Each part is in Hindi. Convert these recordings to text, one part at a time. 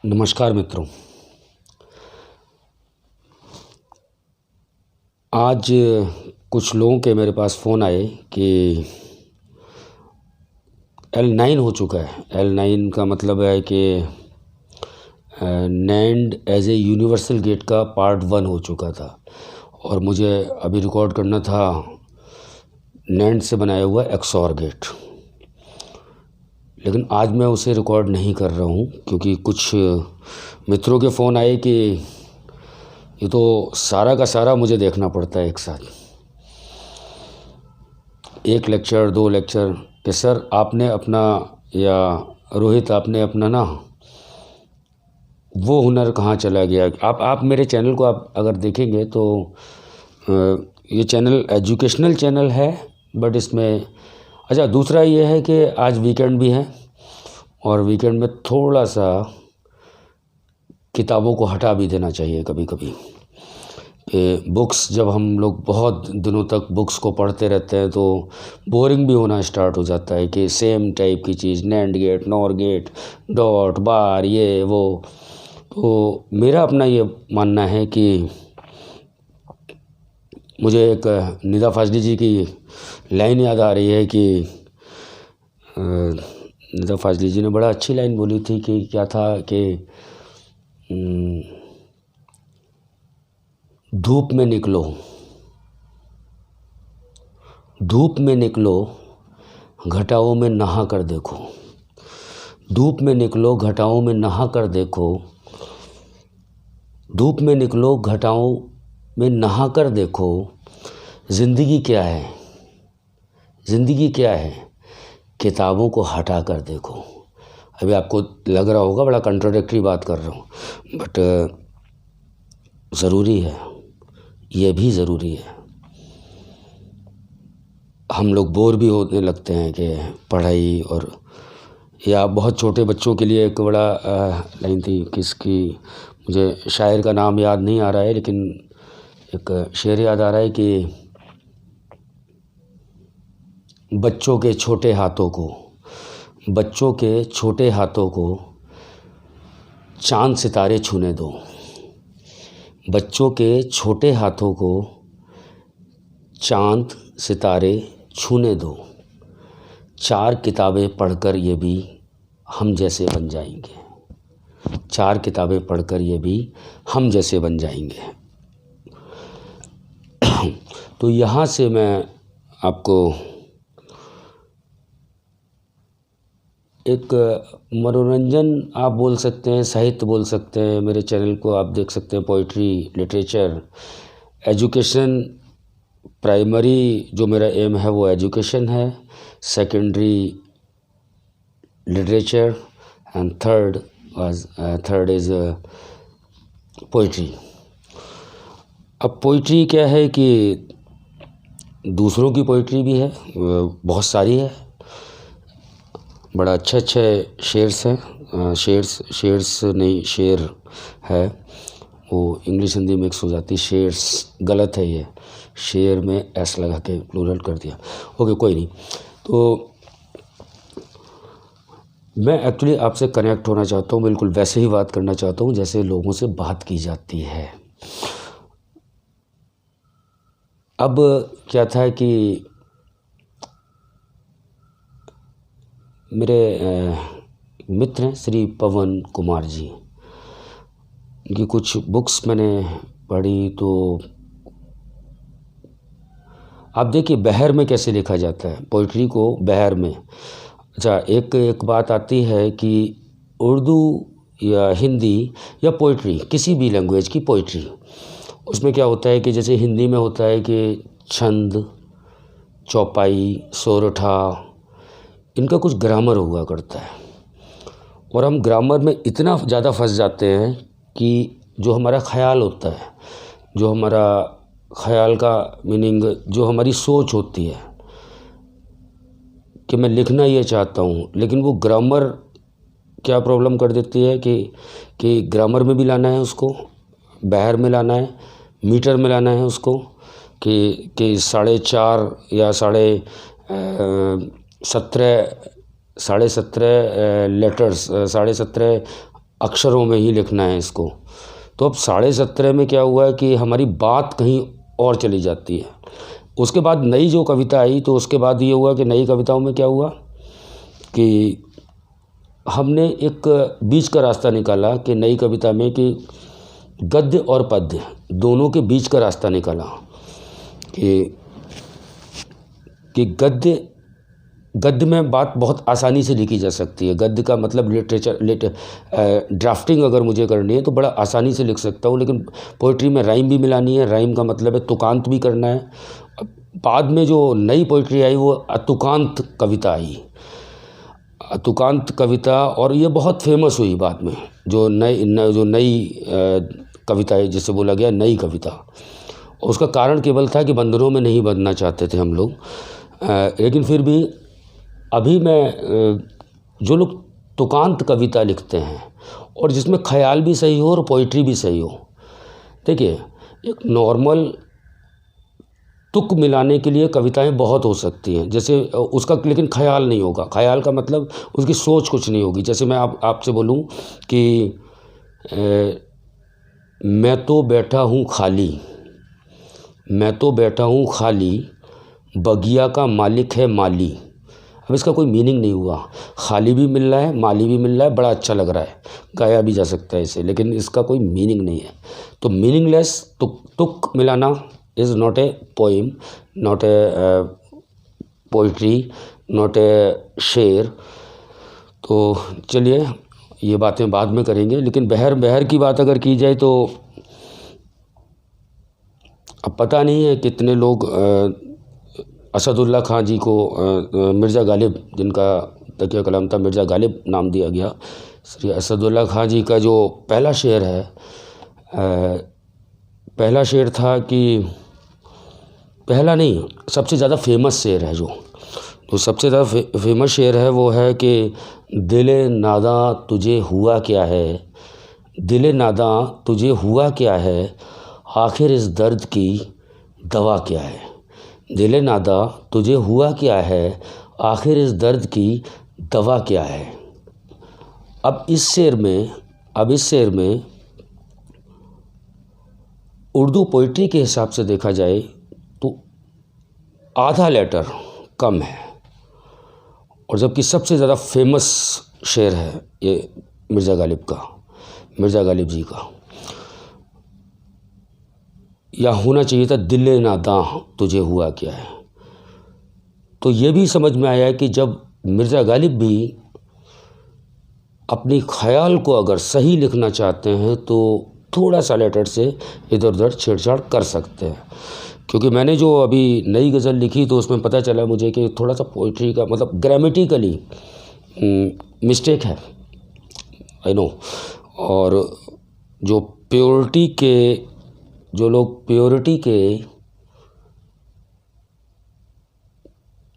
नमस्कार मित्रों। आज कुछ लोगों के मेरे पास फ़ोन आए कि L9 हो चुका है। L9 का मतलब है कि NAND as a universal gate का पार्ट 1 हो चुका था और मुझे अभी रिकॉर्ड करना था नैंड से बनाया हुआ XOR गेट। लेकिन आज मैं उसे रिकॉर्ड नहीं कर रहा हूँ क्योंकि कुछ मित्रों के फ़ोन आए कि ये तो सारा का सारा मुझे देखना पड़ता है एक साथ, एक लेक्चर 2 लेक्चर कि सर आपने अपना या रोहित आपने अपना ना वो हुनर कहाँ चला गया। आप मेरे चैनल को आप अगर देखेंगे तो ये चैनल एजुकेशनल चैनल है, बट इसमें अच्छा दूसरा ये है कि आज वीकेंड भी है और वीकेंड में थोड़ा सा किताबों को हटा भी देना चाहिए कभी कभी। बुक्स जब हम लोग बहुत दिनों तक बुक्स को पढ़ते रहते हैं तो बोरिंग भी होना स्टार्ट हो जाता है कि सेम टाइप की चीज़, NAND gate, NOR gate, dot bar, ये वो। तो मेरा अपना ये मानना है कि मुझे एक निदा फाजली जी की लाइन याद आ रही है कि निदा फाजली जी ने बड़ा अच्छी लाइन बोली थी कि क्या था कि धूप में निकलो, धूप में निकलो, घटाओं में नहा कर देखो। धूप में निकलो, घटाओं में नहा कर देखो। धूप में निकलो, घटाओं में नहा कर देखो। ज़िंदगी क्या है, ज़िंदगी क्या है, किताबों को हटा कर देखो। अभी आपको लग रहा होगा बड़ा कंट्रोडिक्टरी बात कर रहा हूँ, बट ज़रूरी है, ये भी ज़रूरी है। हम लोग बोर भी होने लगते हैं कि पढ़ाई और, या बहुत छोटे बच्चों के लिए एक बड़ा लाइन थी किसकी, मुझे शायर का नाम याद नहीं आ रहा है, लेकिन एक शेर याद आ रहा है कि बच्चों के छोटे हाथों को, बच्चों के छोटे हाथों को चांद सितारे छूने दो। बच्चों के छोटे हाथों को चांद सितारे छूने दो। 4 किताबें पढ़कर ये भी हम जैसे बन जाएंगे। 4 किताबें पढ़कर ये भी हम जैसे बन जाएंगे। तो यहाँ से मैं आपको एक मनोरंजन आप बोल सकते हैं, साहित्य बोल सकते हैं। मेरे चैनल को आप देख सकते हैं, पोइट्री, लिटरेचर, एजुकेशन। प्राइमरी जो मेरा एम है वो एजुकेशन है, secondary literature and third is poetry. अब पोइट्री क्या है कि दूसरों की पोइट्री भी है, बहुत सारी है, बड़ा अच्छे शेर्स हैं। शेर्स नहीं, शेर है, वो इंग्लिश हिंदी मिक्स हो जाती। शेर्स गलत है, ये शेर में एस लगा के प्लूरल कर दिया। ओके, कोई नहीं। तो मैं एक्चुअली आपसे कनेक्ट होना चाहता हूँ, बिल्कुल वैसे ही बात करना चाहता हूँ जैसे लोगों से बात की जाती है। अब क्या था कि मेरे मित्र हैं श्री पवन कुमार जी, उनकी कुछ बुक्स मैंने पढ़ी। तो आप देखिए बहर में कैसे लिखा जाता है पोइट्री को, बहर में। अच्छा, एक बात आती है कि उर्दू या हिंदी या पोइट्री, किसी भी लैंग्वेज की पोइट्री, उसमें क्या होता है कि जैसे हिंदी में होता है कि छंद, चौपाई, सोरठा, इनका कुछ ग्रामर हुआ करता है। और हम ग्रामर में इतना ज़्यादा फंस जाते हैं कि जो हमारा ख्याल होता है, जो हमारा ख्याल का मीनिंग, जो हमारी सोच होती है कि मैं लिखना ये चाहता हूँ, लेकिन वो ग्रामर क्या प्रॉब्लम कर देती है कि ग्रामर में भी लाना है उसको, बहर में लाना है, मीटर में लाना है उसको कि 4.5 या 17.5 लेटर्स, 17.5 अक्षरों में ही लिखना है इसको। तो अब 17.5 में क्या हुआ है कि हमारी बात कहीं और चली जाती है। उसके बाद नई जो कविता आई तो उसके बाद ये हुआ कि नई कविताओं में क्या हुआ कि हमने एक बीच का रास्ता निकाला कि नई कविता में कि गद्य और पद्य दोनों के बीच का रास्ता निकाला कि गद्य में बात बहुत आसानी से लिखी जा सकती है। गद्य का मतलब ड्राफ्टिंग अगर मुझे करनी है तो बड़ा आसानी से लिख सकता हूँ, लेकिन पोइट्री में राइम भी मिलानी है। राइम का मतलब है तुकांत भी करना है। बाद में जो नई पोइट्री आई वो अतुकांत कविता आई, अतुकांत कविता, और ये बहुत फेमस हुई बाद में। जो नई कविता है जिसे बोला गया नई कविता, उसका कारण केवल था कि बंधनों में नहीं बंधना चाहते थे हम लोग। लेकिन फिर भी अभी मैं जो लोग तुकांत कविता लिखते हैं और जिसमें ख्याल भी सही हो और पोइट्री भी सही हो, देखिए एक नॉर्मल तुक मिलाने के लिए कविताएं बहुत हो सकती हैं, जैसे उसका लेकिन ख्याल नहीं होगा। ख्याल का मतलब उसकी सोच कुछ नहीं होगी। जैसे मैं आपसे बोलूं कि मैं तो बैठा हूँ खाली, मैं तो बैठा हूँ खाली, बगिया का मालिक है माली। अब इसका कोई मीनिंग नहीं हुआ। खाली भी मिल रहा है, माली भी मिल रहा है, बड़ा अच्छा लग रहा है, गाया भी जा सकता है इसे, लेकिन इसका कोई मीनिंग नहीं है। तो मीनिंगलेस तुक मिलाना is not a poem, not a poetry, not a शेर। तो चलिए ये बातें बाद में करेंगे, लेकिन बहर की बात अगर की जाए तो अब पता नहीं है कितने लोग असदुल्ला खां जी को मिर्ज़ा गालिब, जिनका तकिया कलाम था मिर्ज़ा गालिब नाम दिया गया, श्री असदुल्ला खां जी का जो पहला शेर है, पहला शेर था कि पहला नहीं, सबसे ज़्यादा फेमस शेर है जो सबसे ज़्यादा फेमस शेर है वो है कि दिले नादा तुझे हुआ क्या है, दिले नादा तुझे हुआ क्या है, आखिर इस दर्द की दवा क्या है। दिले नादा तुझे हुआ क्या है, आखिर इस दर्द की दवा क्या है। अब इस शेर में उर्दू पोइट्री के हिसाब से देखा जाए तो आधा लेटर कम है, और जबकि सबसे ज़्यादा फेमस शेर है ये मिर्ज़ा गालिब जी का। या होना चाहिए था दिले नादा तुझे हुआ क्या है। तो ये भी समझ में आया कि जब मिर्ज़ा गालिब भी अपनी ख्याल को अगर सही लिखना चाहते हैं तो थोड़ा सा लेटर से इधर उधर छेड़छाड़ कर सकते हैं। क्योंकि मैंने जो अभी नई गज़ल लिखी तो उसमें पता चला मुझे कि थोड़ा सा पोइट्री का मतलब ग्रामेटिकली मिस्टेक है, आई नो। और जो प्योरिटी के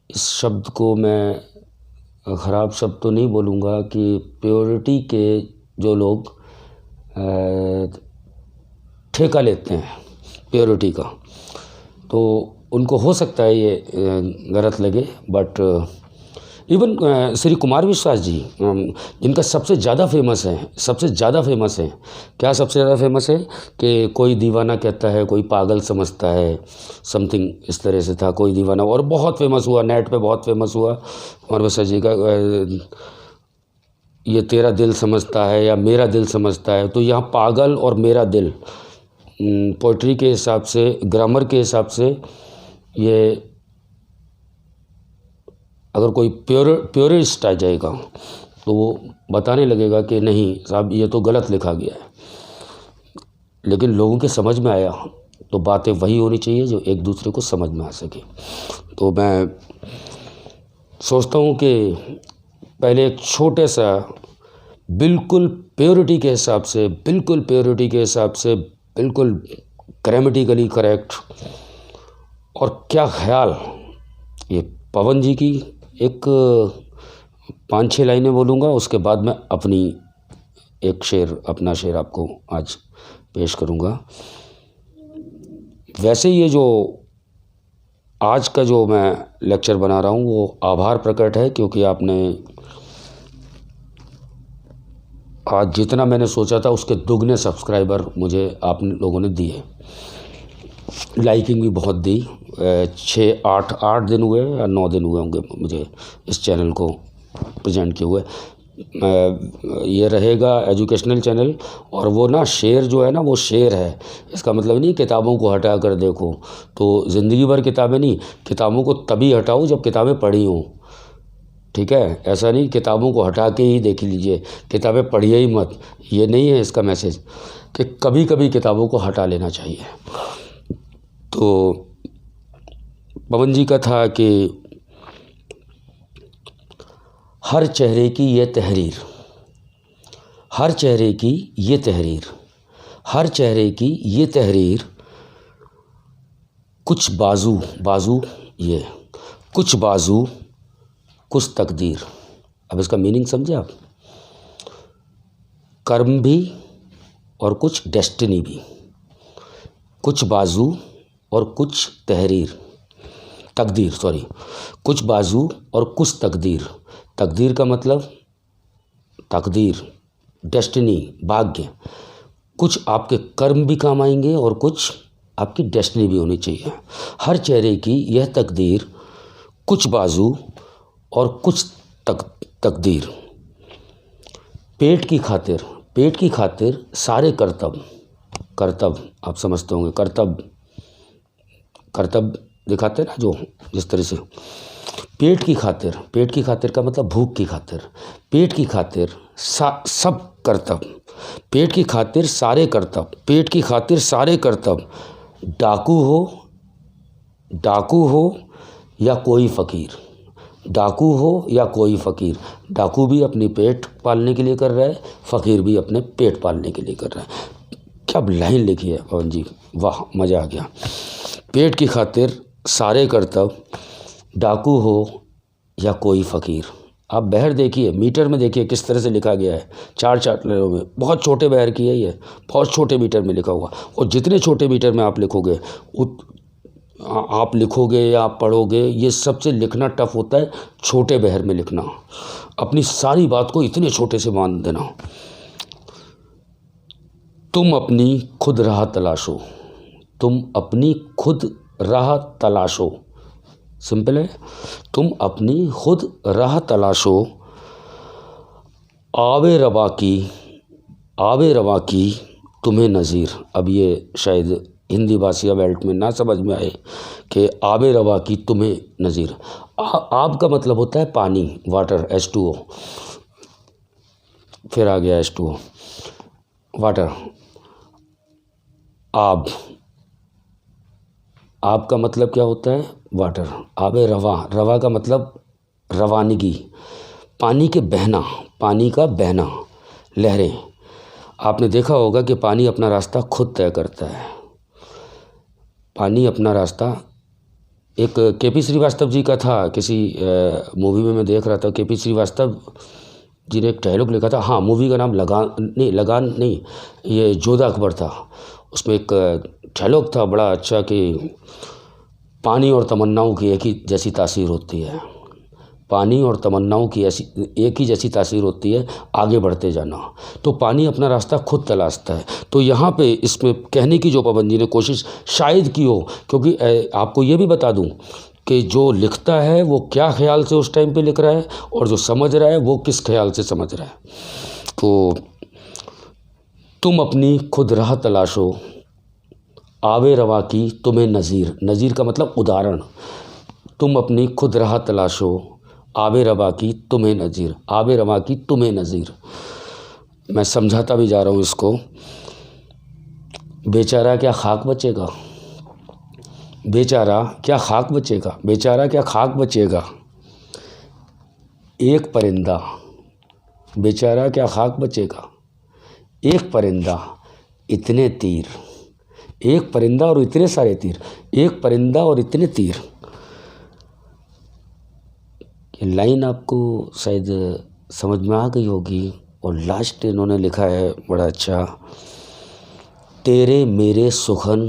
इस शब्द को मैं ख़राब शब्द तो नहीं बोलूँगा कि प्योरिटी के जो लोग ठेका लेते हैं प्योरिटी का, तो उनको हो सकता है ये गलत लगे। बट इवन श्री कुमार विश्वास जी, जिनका सबसे ज़्यादा फेमस है क्या सबसे ज़्यादा फेमस है कि कोई दीवाना कहता है कोई पागल समझता है, समथिंग इस तरह से था, कोई दीवाना, और बहुत फेमस हुआ, नेट पे बहुत फेमस हुआ कुमार विश्वास जी का। ये तेरा दिल समझता है या मेरा दिल समझता है, तो यहाँ पागल और मेरा दिल पोइट्री के हिसाब से, ग्रामर के हिसाब से, ये अगर कोई प्योरिस्ट आ जाएगा तो वो बताने लगेगा कि नहीं साहब ये तो गलत लिखा गया है। लेकिन लोगों के समझ में आया तो बातें वही होनी चाहिए जो एक दूसरे को समझ में आ सके। तो मैं सोचता हूँ कि पहले एक छोटे सा बिल्कुल प्योरिटी के हिसाब से, बिल्कुल ग्रामेटिकली करेक्ट, और क्या ख्याल, ये पवन जी की एक 5-6 लाइनें बोलूँगा, उसके बाद मैं अपना शेर आपको आज पेश करूँगा। वैसे ये जो आज का जो मैं लेक्चर बना रहा हूँ वो आभार प्रकट है, क्योंकि आपने आज जितना मैंने सोचा था उसके दुगने सब्सक्राइबर मुझे आप लोगों ने दिए, लाइकिंग भी बहुत दी। 8 दिन हुए या 9 दिन हुए होंगे मुझे इस चैनल को प्रेजेंट किए हुए। ये रहेगा एजुकेशनल चैनल, और वो ना शेर जो है ना, वो शेर है। इसका मतलब नहीं किताबों को हटा कर देखो, तो ज़िंदगी भर किताबें नहीं, किताबों को तभी हटाओ जब किताबें पढ़ी हों, ठीक है। ऐसा नहीं किताबों को हटा के ही देख लीजिए, किताबें पढ़िए ही मत, ये नहीं है इसका मैसेज, कि कभी कभी किताबों को हटा लेना चाहिए। तो पवन जी का था कि हर चेहरे की ये तहरीर, हर चेहरे की ये तहरीर, हर चेहरे की ये तहरीर, कुछ बाजू बाजू ये, कुछ बाजू कुछ तकदीर। अब इसका मीनिंग समझे आप? कर्म भी और कुछ डेस्टिनी भी, कुछ बाजू और कुछ तहरीर, तकदीर, सॉरी, कुछ बाजू और कुछ तकदीर। तकदीर का मतलब तकदीर, डेस्टिनी, भाग्य। कुछ आपके कर्म भी काम आएंगे और कुछ आपकी डेस्टिनी भी होनी चाहिए। हर चेहरे की यह तकदीर, कुछ बाजू और कुछ तकदीर। पेट की खातिर, पेट की खातिर सारे करतब, करतब आप समझते होंगे, करतब, करतब दिखाते ना जो, जिस तरह से पेट की खातिर, पेट की खातिर का मतलब भूख की खातिर, पेट की खातिर सब करतब, पेट की खातिर सारे करतब, पेट की खातिर सारे करतब। डाकू हो, डाकू हो या कोई फ़कीर, डाकू हो या कोई फ़कीर। डाकू भी अपनी पेट पालने के लिए कर रहा है, फ़कीर भी अपने पेट पालने के लिए कर रहा है। क्या लाइन लिखी है पवन जी, वाह, मज़ा आ गया। पेट की खातिर सारे करतब, डाकू हो या कोई फ़कीर। आप बहर देखिए, मीटर में देखिए किस तरह से लिखा गया है, 4 लेरों में, बहुत छोटे बहर की है ये, बहुत छोटे मीटर में लिखा हुआ। और जितने छोटे मीटर में आप लिखोगे, आप लिखोगे या आप पढ़ोगे, ये सबसे लिखना टफ होता है छोटे बहर में लिखना। अपनी सारी बात को इतने छोटे से बांध देना। तुम अपनी खुद राह तलाशो, तुम अपनी खुद राह तलाशो, सिंपल है। तुम अपनी खुद राह तलाशो, आवे रवा की, आवे रवा की तुम्हें नज़ीर। अब ये शायद हिंदी भाषी बेल्ट में ना समझ में आए कि आबे रवा की तुम्हें नज़ीर। आब का मतलब होता है पानी, वाटर, H2O, फिर आ गया H2O, वाटर। आब, आब का मतलब क्या होता है? वाटर। आबे रवा, रवा का मतलब रवानगी, पानी के बहना, पानी का बहना, लहरें। आपने देखा होगा कि पानी अपना रास्ता खुद तय करता है, पानी अपना रास्ता। एक KP श्रीवास्तव जी का था, किसी मूवी में मैं देख रहा था, KP श्रीवास्तव जी ने एक डायलॉग लिखा था, हाँ, मूवी का नाम लगान नहीं, ये जोधा अकबर था। उसमें एक डायलॉग था बड़ा अच्छा कि पानी और तमन्नाओं की एक ही जैसी तासीर होती है, पानी और तमन्नाओं की ऐसी एक ही जैसी तासीर होती है, आगे बढ़ते जाना। तो पानी अपना रास्ता खुद तलाशता है। तो यहाँ पे इसमें कहने की जो पवन जी ने कोशिश शायद की हो, क्योंकि आपको ये भी बता दूँ कि जो लिखता है वो क्या ख्याल से उस टाइम पे लिख रहा है, और जो समझ रहा है वो किस ख्याल से समझ रहा है। तो तुम अपनी खुद राह तलाशो, आवे रवा की तुम्हें नज़ीर, नज़ीर का मतलब उदाहरण। तुम अपनी खुद राह तलाशो, आबे रवा की तुम्हें नज़ीर, आबे रवा की तुम्हें नज़ीर। मैं समझाता भी जा रहा हूँ इसको। बेचारा क्या खाक बचेगा, बेचारा क्या खाक बचेगा, बेचारा क्या खाक बचेगा, एक परिंदा, बेचारा क्या खाक बचेगा, एक परिंदा इतने तीर, एक परिंदा और इतने सारे तीर, एक परिंदा और इतने तीर। ये लाइन आपको शायद समझ में आ गई होगी। और लास्ट इन्होंने लिखा है बड़ा अच्छा, तेरे मेरे सुखन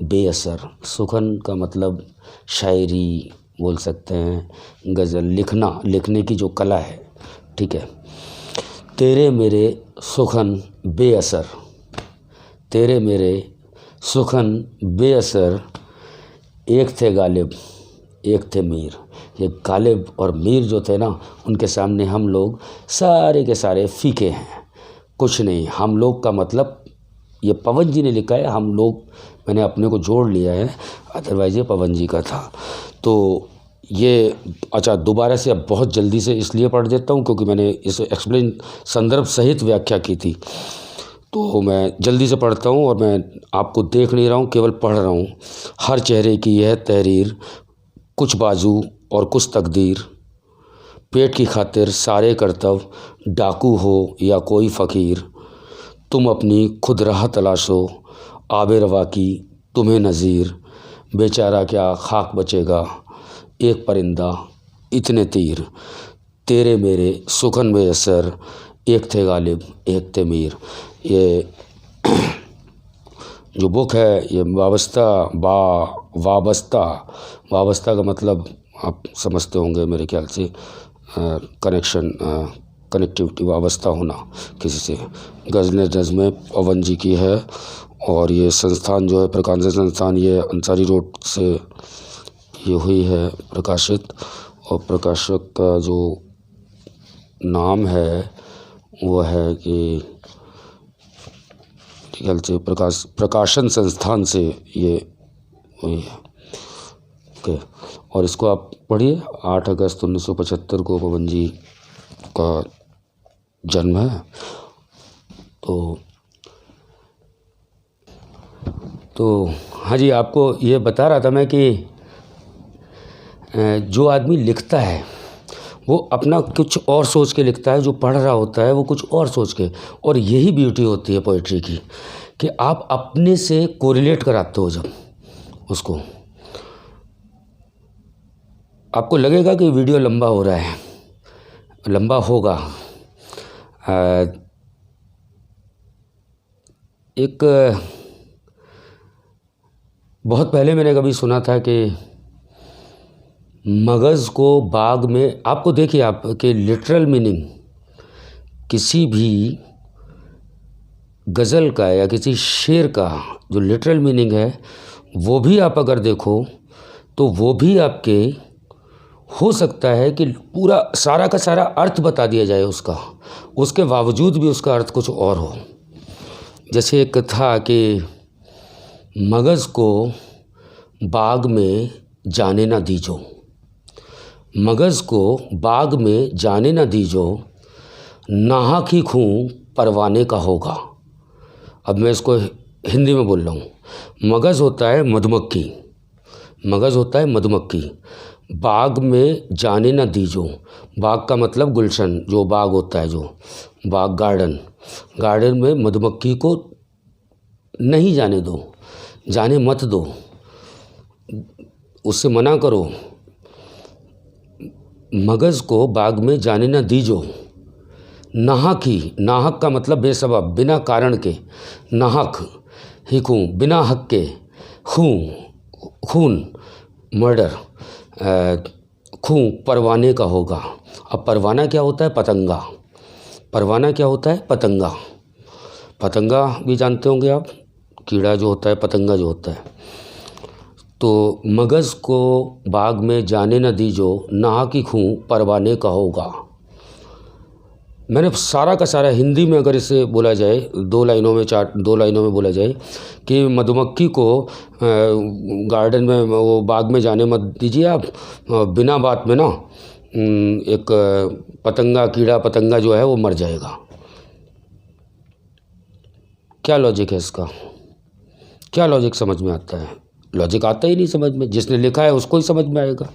बेअसर। सुखन का मतलब शायरी बोल सकते हैं, गज़ल लिखना, लिखने की जो कला है, ठीक है। तेरे मेरे सुखन बेअसर, तेरे मेरे सुखन बेअसर, एक थे गालिब एक थे मीर। ये गालिब और मीर जो थे ना, उनके सामने हम लोग सारे के सारे फीके हैं, कुछ नहीं। हम लोग का मतलब ये पवन जी ने लिखा है, हम लोग मैंने अपने को जोड़ लिया है, अदरवाइज़ ये पवन जी का था। तो ये अच्छा दोबारा से अब बहुत जल्दी से इसलिए पढ़ देता हूँ क्योंकि मैंने इस एक्सप्लेन संदर्भ सहित व्याख्या की थी, तो मैं जल्दी से पढ़ता हूँ और मैं आपको देख नहीं रहा हूँ, केवल पढ़ रहा हूँ। हर चेहरे की यह तहरीर, कुछ बाजू और कुछ तकदीर, पेट की खातिर सारे कर्तव्य, डाकू हो या कोई फ़कीर, तुम अपनी खुद राह तलाशो, आबे रवा की तुम्हें नज़ीर, बेचारा क्या खाक बचेगा, एक परिंदा इतने तीर, तेरे मेरे सुखन बेअसर, एक थे गालिब एक थे मीर। ये जो बुक है ये वाबस्ता का मतलब आप समझते होंगे मेरे ख्याल से, कनेक्टिविटी, वाबस्ता होना किसी से। गज़लें नज़्में पवन जी की है और ये संस्थान जो है प्रकाशन संस्थान, ये अंसारी रोड से ये हुई है प्रकाशित, और प्रकाशक का जो नाम है वो है कि ख्याल से प्रकाशन संस्थान से ये हुई है। ओके, और इसको आप पढ़िए। 8 अगस्त 1975 को पवन जी का जन्म है। तो हाँ जी, आपको ये बता रहा था मैं कि जो आदमी लिखता है वो अपना कुछ और सोच के लिखता है, जो पढ़ रहा होता है वो कुछ और सोच के। और यही ब्यूटी होती है पोइट्री की कि आप अपने से कोरिलेट कराते हो। जब उसको आपको लगेगा कि वीडियो लंबा हो रहा है, लंबा होगा। एक बहुत पहले मैंने कभी सुना था कि मगज़ को बाग में, आपको देखिए आपके लिटरल मीनिंग किसी भी गज़ल का या किसी शेर का जो लिटरल मीनिंग है वो भी आप अगर देखो तो वो भी आपके हो सकता है कि पूरा सारा का सारा अर्थ बता दिया जाए उसका, उसके बावजूद भी उसका अर्थ कुछ और हो। जैसे एक था कि मगज़ को बाग में जाने ना दीजो, मगज़ को बाग में जाने ना दीजो, नाहक ही खून परवाने का होगा। अब मैं इसको हिंदी में बोल रहा हूँ। मगज़ होता है मधुमक्खी, मगज़ होता है मधुमक्खी, बाग में जाने ना दीजो, बाग का मतलब गुलशन, जो बाग होता है, जो बाग गार्डन में मधुमक्खी को नहीं जाने दो, जाने मत दो, उससे मना करो। मगज़ को बाग में जाने ना दीजो, नाहक ही, नाहक का मतलब बेसबब, बिना कारण के, नाहक ही खून, बिना हक के, खून मर्डर, खून परवाने का होगा। अब परवाना क्या होता है? पतंगा। परवाना क्या होता है? पतंगा। पतंगा भी जानते होंगे आप, कीड़ा जो होता है, पतंगा जो होता है। तो मगज़ को बाग में जाने न दीजो, नाहक ही खून परवाने का होगा। मैंने सारा का सारा हिंदी में अगर इसे बोला जाए, 2 लाइनों में बोला जाए कि मधुमक्खी को गार्डन में, वो बाग में जाने मत दीजिए आप, बिना बात में ना एक कीड़ा पतंगा जो है वो मर जाएगा। क्या लॉजिक है इसका? क्या लॉजिक समझ में आता है? लॉजिक आता ही नहीं समझ में, जिसने लिखा है उसको ही समझ में आएगा।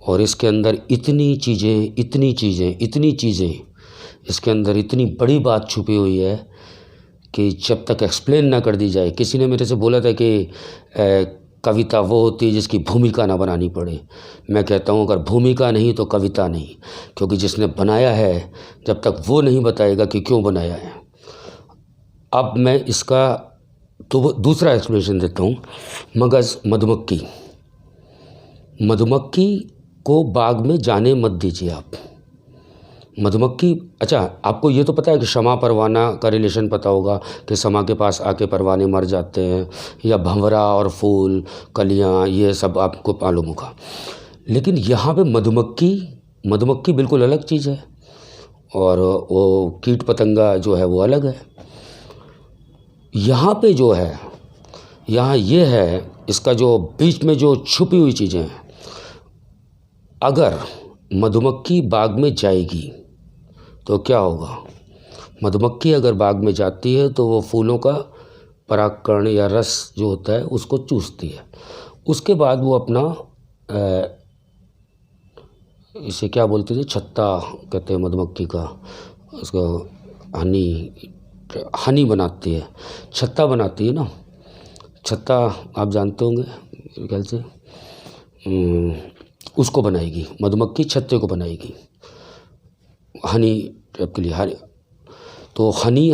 और इसके अंदर इतनी चीज़ें, इसके अंदर इतनी बड़ी बात छुपी हुई है कि जब तक एक्सप्लेन ना कर दी जाए। किसी ने मेरे से बोला था कि कविता वो होती है जिसकी भूमिका ना बनानी पड़े। मैं कहता हूँ अगर भूमिका नहीं तो कविता नहीं, क्योंकि जिसने बनाया है जब तक वो नहीं बताएगा कि क्यों बनाया है। अब मैं इसका तो दूसरा एक्सप्लेनेशन देता हूँ। मगज़ मधुमक्खी को बाग में जाने मत दीजिए आप। मधुमक्खी, अच्छा आपको ये तो पता है कि शमा परवाना का रिलेशन पता होगा कि शमा के पास आके परवाने मर जाते हैं, या भंवरा और फूल कलियाँ ये सब आपको मालूम होगा। लेकिन यहाँ पे मधुमक्खी बिल्कुल अलग चीज़ है और वो कीट पतंगा जो है वो अलग है। यहाँ पे जो है, यहाँ ये है, इसका जो बीच में जो छुपी हुई चीज़ें हैं। अगर मधुमक्खी बाग में जाएगी तो क्या होगा? मधुमक्खी अगर बाग में जाती है तो वो फूलों का परागकण या रस जो होता है उसको चूसती है। उसके बाद वो अपना इसे क्या बोलते थे, छत्ता कहते हैं मधुमक्खी का, उसको हनी बनाती है, छत्ता बनाती है ना। छत्ता आप जानते होंगे मेरे ख्याल से, उसको बनाएगी मधुमक्खी, छत्ते को बनाएगी हनी ट्रैप के लिए। तो हनी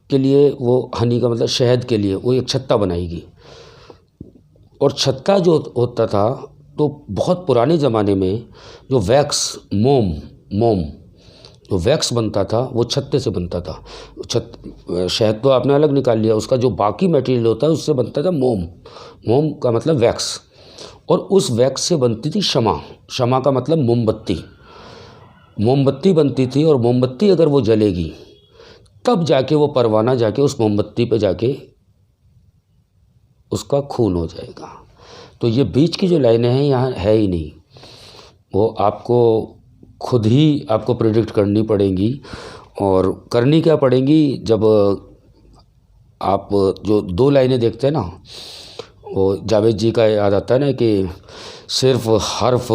के लिए, वो हनी का मतलब शहद के लिए वो एक छत्ता बनाएगी। और छत्ता जो होता था तो बहुत पुराने ज़माने में जो वैक्स मोम जो वैक्स बनता था वो छत्ते से बनता था। शहद तो आपने अलग निकाल लिया, उसका जो बाकी मटेरियल होता है उससे बनता था मोम का मतलब वैक्स। और उस वैक्स से बनती थी शमा का मतलब मोमबत्ती बनती थी। और मोमबत्ती अगर वो जलेगी तब जाके वो परवाना जाके उस मोमबत्ती पे जाके उसका खून हो जाएगा। तो ये बीच की जो लाइनें हैं यहाँ है ही नहीं, वो आपको खुद ही आपको प्रेडिक्ट करनी पड़ेंगी। और करनी क्या पड़ेंगी, जब आप जो 2 लाइनें देखते हैं ना, वो जावेद जी का याद आता है ना कि सिर्फ हर्फ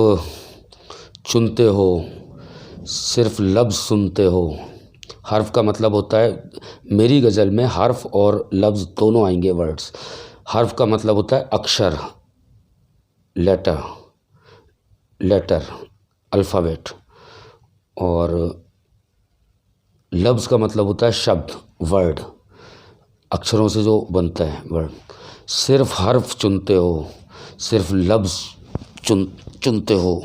चुनते हो, सिर्फ लफ्ज़ सुनते हो। हर्फ का मतलब होता है, मेरी गज़ल में हर्फ और लफ्ज़ दोनों आएंगे वर्ड्स। हर्फ का मतलब होता है अक्षर, लेटर अल्फ़ाबेट, और लफ्ज़ का मतलब होता है शब्द, वर्ड, अक्षरों से जो बनता है वर्ड। सिर्फ हर्फ चुनते हो, सिर्फ लफ्ज़ चुनते हो,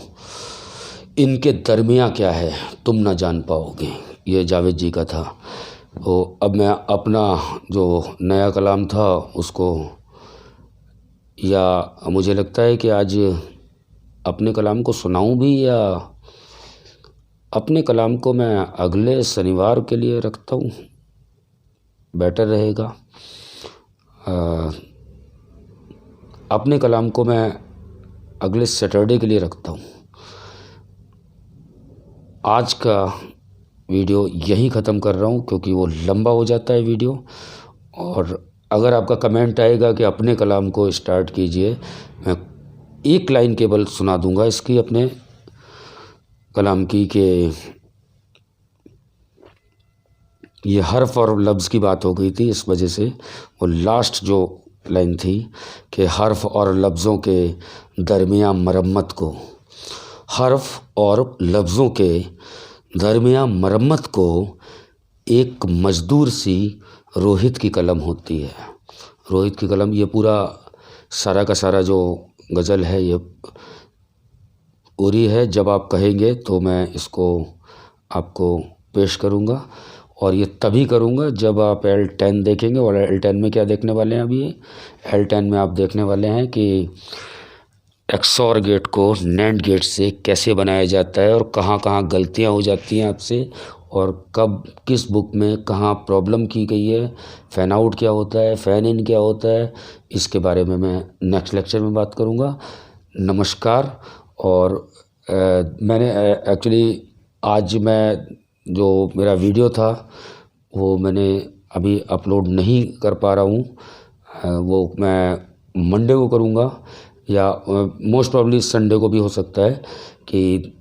इनके दरमियाँ क्या है तुम ना जान पाओगे। ये जावेद जी का था। तो अब मैं अपना जो नया कलाम था उसको, या मुझे लगता है कि आज अपने कलाम को सुनाऊं भी, या अपने कलाम को मैं अगले शनिवार के लिए रखता हूँ, बेटर रहेगा। अपने कलाम को मैं अगले सैटरडे के लिए रखता हूँ। आज का वीडियो यहीं ख़त्म कर रहा हूँ क्योंकि वो लंबा हो जाता है वीडियो। और अगर आपका कमेंट आएगा कि अपने कलाम को स्टार्ट कीजिए, मैं एक लाइन केवल सुना दूंगा इसकी अपने कलाम की, कि ये हर्फ और लफ्ज़ की बात हो गई थी, इस वजह से वो लास्ट जो लाइन थी कि हर्फ और लफ्ज़ों के दरमियाँ मरम्मत को, हर्फ और लफ्ज़ों के दरमियाँ मरम्मत को एक मज़दूर सी रोहित की कलम होती है। रोहित की कलम, ये पूरा सारा का सारा जो गज़ल है ये पूरी है। जब आप कहेंगे तो मैं इसको आपको पेश करूँगा, और ये तभी करूँगा जब आप L10 देखेंगे। और L10 में क्या देखने वाले हैं? अभी L10 में आप देखने वाले हैं कि XOR गेट को NAND गेट से कैसे बनाया जाता है, और कहाँ कहाँ गलतियाँ हो जाती हैं आपसे, और कब किस बुक में कहाँ प्रॉब्लम की गई है, फ़ैन आउट क्या होता है, फ़ैन इन क्या होता है, इसके बारे में मैं नेक्स्ट लेक्चर में बात करूँगा। नमस्कार। और मैंने एक्चुअली आज मैं जो मेरा वीडियो था वो मैंने अभी अपलोड नहीं कर पा रहा हूँ, वो मैं मंडे को करूँगा, या मोस्ट प्रॉब्ली संडे को भी हो सकता है कि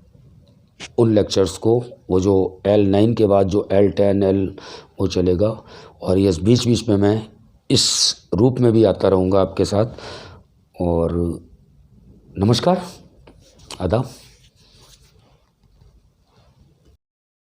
उन लेक्चर्स को, वो जो L9 के बाद जो L10 L वो चलेगा। और ये बीच बीच में मैं इस रूप में भी आता रहूँगा आपके साथ। और नमस्कार, आदाब।